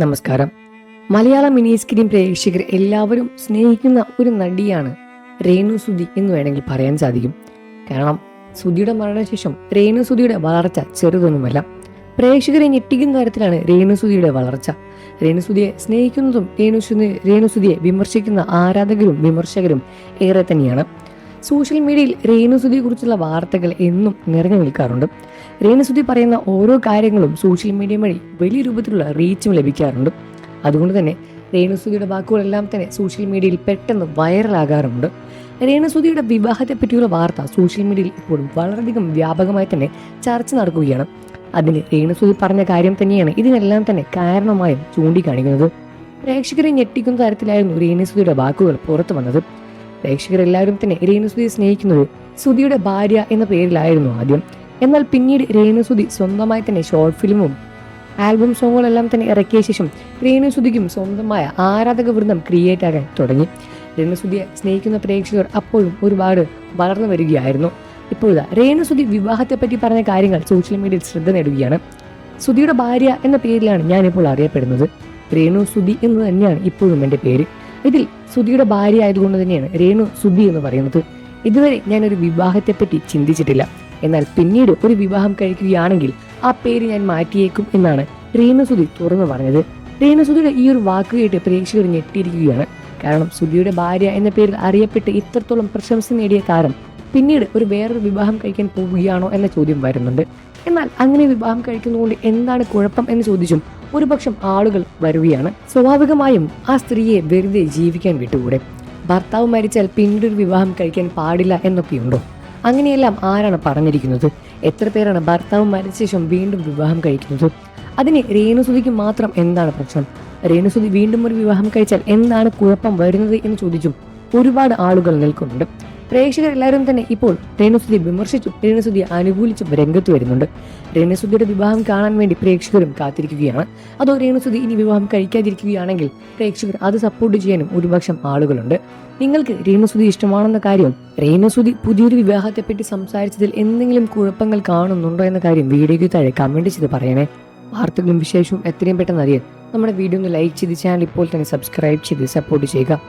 നമസ്കാരം. മലയാള mini screen പ്രേക്ഷകർ എല്ലാവരും സ്നേഹിക്കുന്ന ഒരു നടിയാണ് രേണു സുധി എന്ന് വേണമെങ്കിൽ പറയാൻ സാധിക്കും. കാരണം സുധിയുടെ മരണശേഷം രേണു സുധിയുടെ വളർച്ച ചെറുതൊന്നുമല്ല. പ്രേക്ഷകരെ ഞെട്ടിക്കുന്ന തരത്തിലാണ് രേണു സുധിയുടെ വളർച്ച. രേണു സുധിയെ സ്നേഹിക്കുന്നതും രേണു സുധിയെ വിമർശിക്കുന്ന ആരാധകരും വിമർശകരും ഏറെ തന്നെയാണ്. സോഷ്യൽ മീഡിയയിൽ രേണു സുധിയെ കുറിച്ചുള്ള വാർത്തകൾ എന്നും നിറഞ്ഞു നിൽക്കാറുണ്ട്. രേണു സുധി പറയുന്ന ഓരോ കാര്യങ്ങളും സോഷ്യൽ മീഡിയ വഴി വലിയ രൂപത്തിലുള്ള റീച്ചും ലഭിക്കാറുണ്ട്. അതുകൊണ്ട് തന്നെ രേണു സുധിയുടെ വാക്കുകളെല്ലാം തന്നെ സോഷ്യൽ മീഡിയയിൽ പെട്ടെന്ന് വൈറലാകാറുണ്ട്. രേണു സുധിയുടെ വിവാഹത്തെ പറ്റിയുള്ള വാർത്ത സോഷ്യൽ മീഡിയയിൽ ഇപ്പോഴും വളരെയധികം വ്യാപകമായി തന്നെ ചർച്ച നടക്കുകയാണ്. അതിന് രേണു സുധി പറഞ്ഞ കാര്യം തന്നെയാണ് ഇതിനെല്ലാം തന്നെ കാരണമായും ചൂണ്ടിക്കാണിക്കുന്നത്. പ്രേക്ഷകരെ ഞെട്ടിക്കുന്ന തരത്തിലായിരുന്നു രേണു സുധിയുടെ വാക്കുകൾ പുറത്തു വന്നത്. പ്രേക്ഷകരെല്ലാവരും തന്നെ രേണു സുധിയെ സ്നേഹിക്കുന്നത് സുധിയുടെ ഭാര്യ എന്ന പേരിലായിരുന്നു ആദ്യം. എന്നാൽ പിന്നീട് രേണു സുധി സ്വന്തമായി തന്നെ ഷോർട്ട് ഫിലിമും ആൽബം സോങ്ങുകളെല്ലാം തന്നെ ഇറക്കിയ ശേഷം രേണു സുധിക്കും സ്വന്തമായ ആരാധക വൃന്ദം ക്രിയേറ്റ് ആകാൻ തുടങ്ങി. രേണു സുധിയെ സ്നേഹിക്കുന്ന പ്രേക്ഷകർ അപ്പോഴും ഒരുപാട് വളർന്നു വരികയായിരുന്നു. ഇപ്പോഴാ രേണു സുധി വിവാഹത്തെപ്പറ്റി പറഞ്ഞ കാര്യങ്ങൾ സോഷ്യൽ മീഡിയയിൽ ശ്രദ്ധ നേടുകയാണ്. സുധിയുടെ ഭാര്യ എന്ന പേരിലാണ് ഞാനിപ്പോൾ അറിയപ്പെടുന്നത്. രേണു സുധി എന്ന് തന്നെയാണ് ഇപ്പോഴും എൻ്റെ പേര്. ഇതിൽ സുധിയുടെ ഭാര്യ ആയതുകൊണ്ട് തന്നെയാണ് രേണു സുധി എന്ന് പറയുന്നത്. ഇതുവരെ ഞാനൊരു വിവാഹത്തെപ്പറ്റി ചിന്തിച്ചിട്ടില്ല. എന്നാൽ പിന്നീട് ഒരു വിവാഹം കഴിക്കുകയാണെങ്കിൽ ആ പേര് ഞാൻ മാറ്റിയേക്കും എന്നാണ് രേണു സുധി തുറന്നു പറഞ്ഞത്. രേണു സുധിയുടെ ഈ ഒരു വാക്ക് കേട്ട് പ്രേക്ഷകർ ഞെട്ടിയിരിക്കുകയാണ്. കാരണം സുധിയുടെ ഭാര്യ എന്ന പേരിൽ അറിയപ്പെട്ട് ഇത്രത്തോളം പ്രശംസ നേടിയ താരം പിന്നീട് വേറൊരു വിവാഹം കഴിക്കാൻ പോവുകയാണോ എന്ന ചോദ്യം വരുന്നുണ്ട്. എന്നാൽ അങ്ങനെ വിവാഹം കഴിക്കുന്നതുകൊണ്ട് എന്താണ് കുഴപ്പം എന്ന് ചോദിച്ചും ഒരുപക്ഷം ആളുകൾ വരികയാണ്. സ്വാഭാവികമായും ആ സ്ത്രീയെ വെറുതെ ജീവിക്കാൻ വിട്ടുകൂടെ? ഭർത്താവ് മരിച്ചാൽ പിന്നീട് ഒരു വിവാഹം കഴിക്കാൻ പാടില്ല എന്നൊക്കെയുണ്ടോ? അങ്ങനെയെല്ലാം ആരാണ് പറഞ്ഞിരിക്കുന്നത്? എത്ര പേരാണ് ഭർത്താവ് മരിച്ച ശേഷം വീണ്ടും വിവാഹം കഴിക്കുന്നത്? അതിന് രേണു സുധിക്ക് മാത്രം എന്താണ് പ്രശ്നം? രേണു സുധി വീണ്ടും ഒരു വിവാഹം കഴിച്ചാൽ എന്താണ് കുഴപ്പം വരുന്നത് എന്ന് ചോദിച്ചും ഒരുപാട് ആളുകൾ നിൽക്കുന്നുണ്ട്. പ്രേക്ഷകർ എല്ലാവരും തന്നെ ഇപ്പോൾ രേണു സുധി വിമർശിച്ചും രേണു സുധിയെ അനുകൂലിച്ചും രംഗത്ത് വരുന്നുണ്ട്. രേണു സുധിയുടെ വിവാഹം കാണാൻ വേണ്ടി പ്രേക്ഷകരും കാത്തിരിക്കുകയാണ്. അതോ രേണു സുധി ഇനി വിവാഹം കഴിക്കാതിരിക്കുകയാണെങ്കിൽ പ്രേക്ഷകർ അത് സപ്പോർട്ട് ചെയ്യാനും ഒരുപക്ഷം ആളുകളുണ്ട്. നിങ്ങൾക്ക് രേണു സുധി ഇഷ്ടമാണെന്ന കാര്യം, രേണു സുധി പുതിയൊരു വിവാഹത്തെപ്പറ്റി സംസാരിച്ചതിൽ എന്തെങ്കിലും കുഴപ്പങ്ങൾ കാണുന്നുണ്ടോ എന്ന കാര്യം വീഡിയോയ്ക്ക് താഴെ കമന്റ് ചെയ്ത് പറയണേ. വാർത്തകളും വിശേഷവും എത്രയും പെട്ടെന്ന് അറിയാൻ നമ്മുടെ വീഡിയോ ഒന്ന് ലൈക്ക് ചെയ്ത് ചാനൽ ഇപ്പോൾ തന്നെ സബ്സ്ക്രൈബ് ചെയ്ത് സപ്പോർട്ട് ചെയ്യുക.